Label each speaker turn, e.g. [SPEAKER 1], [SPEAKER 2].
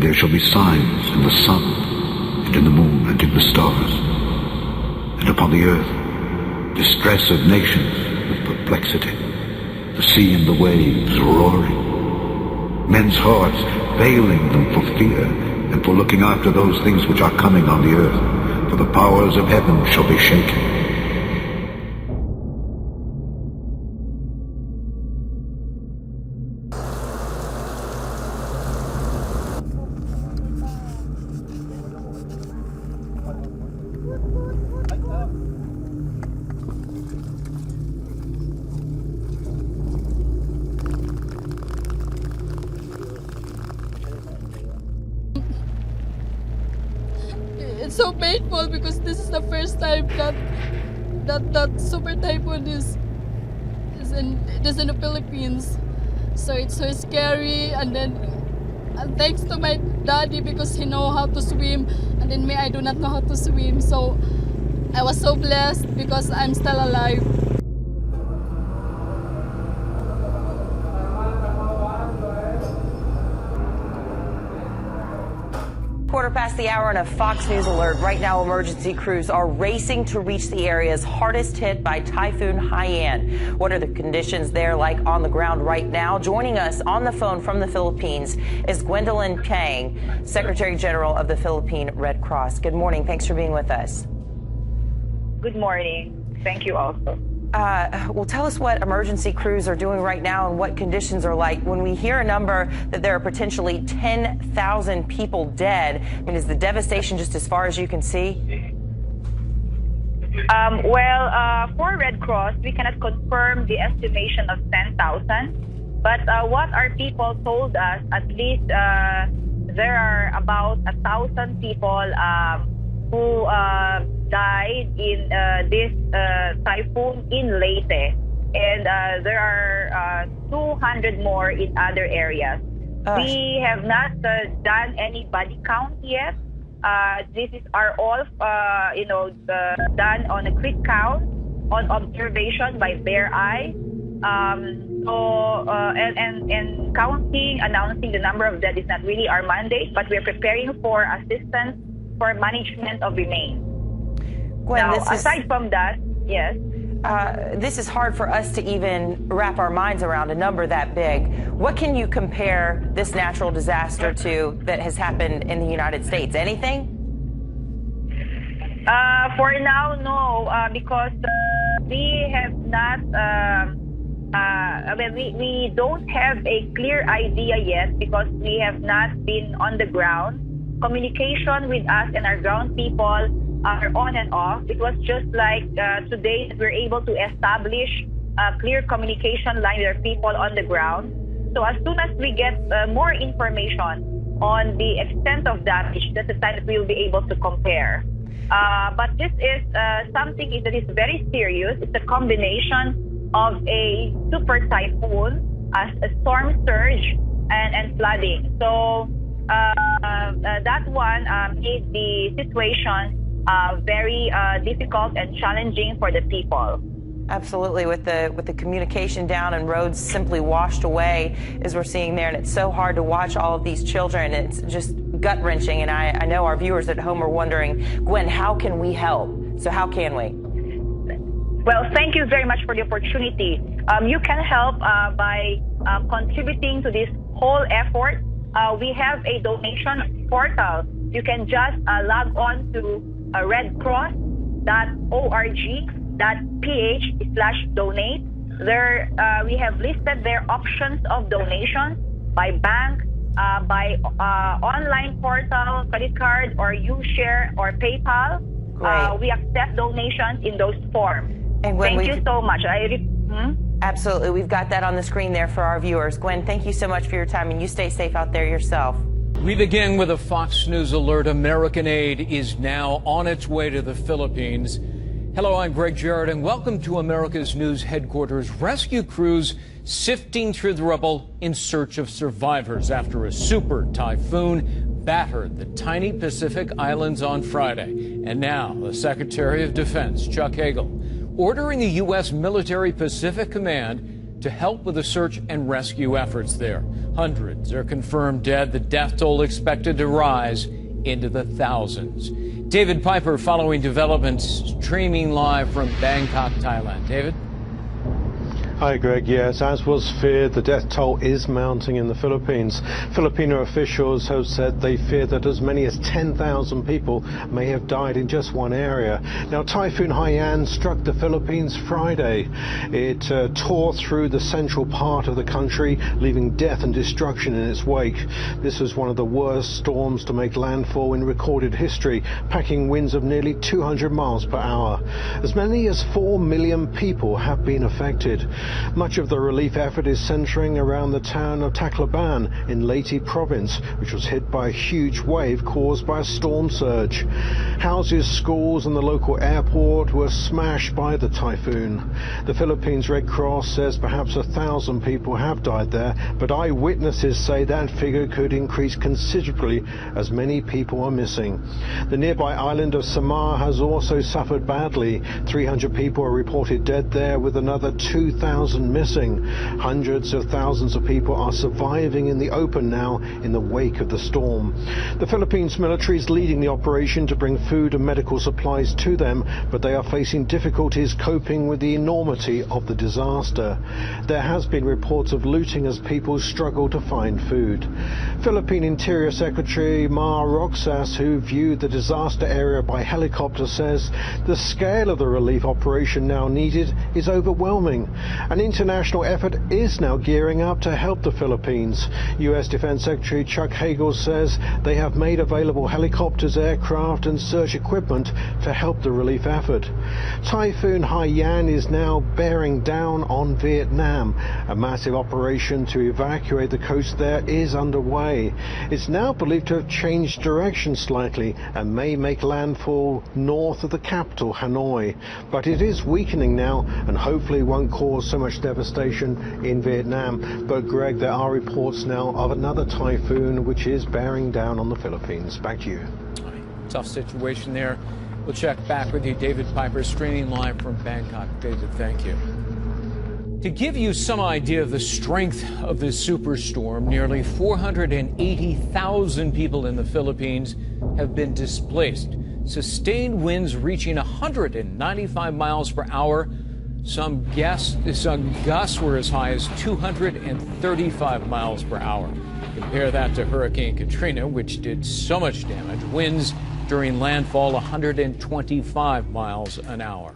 [SPEAKER 1] there shall be signs in the sun, and in the moon, and in the stars. And upon the earth, distress of nations with perplexity, the sea and the waves roaring, men's hearts failing them for fear, and for looking after those things which are coming on the earth, for the powers of heaven shall be shaken.
[SPEAKER 2] It's so painful because this is the first time that super typhoon is in the Philippines. So it's so scary, and thanks to my daddy because he know how to swim, and then me, I do not know how to swim. So I was so blessed because I'm still alive.
[SPEAKER 3] Quarter past the hour on a Fox News alert. Right now, emergency crews are racing to reach the areas hardest hit by Typhoon Haiyan. What are the conditions there like on the ground right now? Joining us on the phone from the Philippines is Gwendolyn Kang, Secretary General of the Philippine Red Cross. Good morning. Thanks for being with us.
[SPEAKER 4] Good morning. Thank you also.
[SPEAKER 3] Well, tell us what emergency crews are doing right now and what conditions are like. When we hear a number that there are potentially 10,000 people dead, I mean, is the devastation just as far as you can see?
[SPEAKER 4] For Red Cross, we cannot confirm the estimation of 10,000. But what our people told us, at least there are about 1,000 people who died in this typhoon in Leyte, and there are 200 more in other areas. We have not done any body count yet. This is all done on a quick count, on observation by bare eye. And counting, announcing the number of dead is not really our mandate, but we're preparing for assistance for management of remains.
[SPEAKER 3] Gwen,
[SPEAKER 4] now, aside from that, yes.
[SPEAKER 3] This is hard for us to even wrap our minds around a number that big. What can you compare this natural disaster to that has happened in the United States? Anything?
[SPEAKER 4] For now, no, because we have not, we don't have a clear idea yet because we have not been on the ground. Communication with us and our ground people are on and off. It was just like today that we're able to establish a clear communication line with our people on the ground. So as soon as we get more information on the extent of damage, that's the time that we will be able to compare. But this is something that is very serious. It's a combination of a super typhoon, a storm surge, and flooding. So that one made the situation very difficult and challenging for the people.
[SPEAKER 3] Absolutely, with the communication down and roads simply washed away, as we're seeing there, and it's so hard to watch all of these children. It's just gut-wrenching, and I know our viewers at home are wondering, Gwen, how can we help? So how can we?
[SPEAKER 4] Well, thank you very much for the opportunity. You can help by contributing to this whole effort. We have a donation portal. You can just log on to redcross.org.ph/donate. There, we have listed their options of donations by bank, by online portal, credit card, or U-Share, or PayPal. We accept donations in those forms.
[SPEAKER 3] And Gwen,
[SPEAKER 4] thank you so much.
[SPEAKER 3] Absolutely. We've got that on the screen there for our viewers. Gwen, thank you so much for your time, and you stay safe out there yourself.
[SPEAKER 5] We begin with a Fox News alert. American aid is now on its way to the Philippines. Hello, I'm Greg Jarrett, and welcome to America's News headquarters. Rescue crews sifting through the rubble in search of survivors after a super typhoon battered the tiny Pacific Islands on Friday. And now, the Secretary of Defense, Chuck Hagel, ordering the U.S. Military Pacific Command to help with the search and rescue efforts there. Hundreds are confirmed dead, the death toll expected to rise into the thousands. David Piper following developments, streaming live from Bangkok, Thailand. David?
[SPEAKER 6] Hi, Greg. Yes, as was feared, the death toll is mounting in the Philippines. Filipino officials have said they fear that as many as 10,000 people may have died in just one area. Now, Typhoon Haiyan struck the Philippines Friday. It tore through the central part of the country, leaving death and destruction in its wake. This was one of the worst storms to make landfall in recorded history, packing winds of nearly 200 miles per hour. As many as 4 million people have been affected. Much of the relief effort is centering around the town of Tacloban in Leyte province, which was hit by a huge wave caused by a storm surge. Houses, schools and the local airport were smashed by the typhoon. The Philippines Red Cross says perhaps 1,000 people have died there, but eyewitnesses say that figure could increase considerably as many people are missing. The nearby island of Samar has also suffered badly. 300 people are reported dead there, with another 2,000 missing. Hundreds of thousands of people are surviving in the open now in the wake of the storm. The Philippines military is leading the operation to bring food and medical supplies to them, but they are facing difficulties coping with the enormity of the disaster. There has been reports of looting as people struggle to find food. Philippine Interior Secretary Mar Roxas, who viewed the disaster area by helicopter, says the scale of the relief operation now needed is overwhelming. An international effort is now gearing up to help the Philippines. U.S. Defense Secretary Chuck Hagel says they have made available helicopters, aircraft and search equipment to help the relief effort. Typhoon Haiyan is now bearing down on Vietnam. A massive operation to evacuate the coast there is underway. It's now believed to have changed direction slightly and may make landfall north of the capital, Hanoi. But it is weakening now and hopefully won't cause so much devastation in Vietnam. But Greg, there are reports now of another typhoon which is bearing down on the Philippines. Back to you.
[SPEAKER 5] Tough situation there. We'll check back with you. David Piper streaming live from Bangkok. David, thank you. To give you some idea of the strength of this superstorm, nearly 480,000 people in the Philippines have been displaced. Sustained winds reaching 195 miles per hour. Some gusts were as high as 235 miles per hour. Compare that to Hurricane Katrina, which did so much damage. Winds during landfall 125 miles an hour.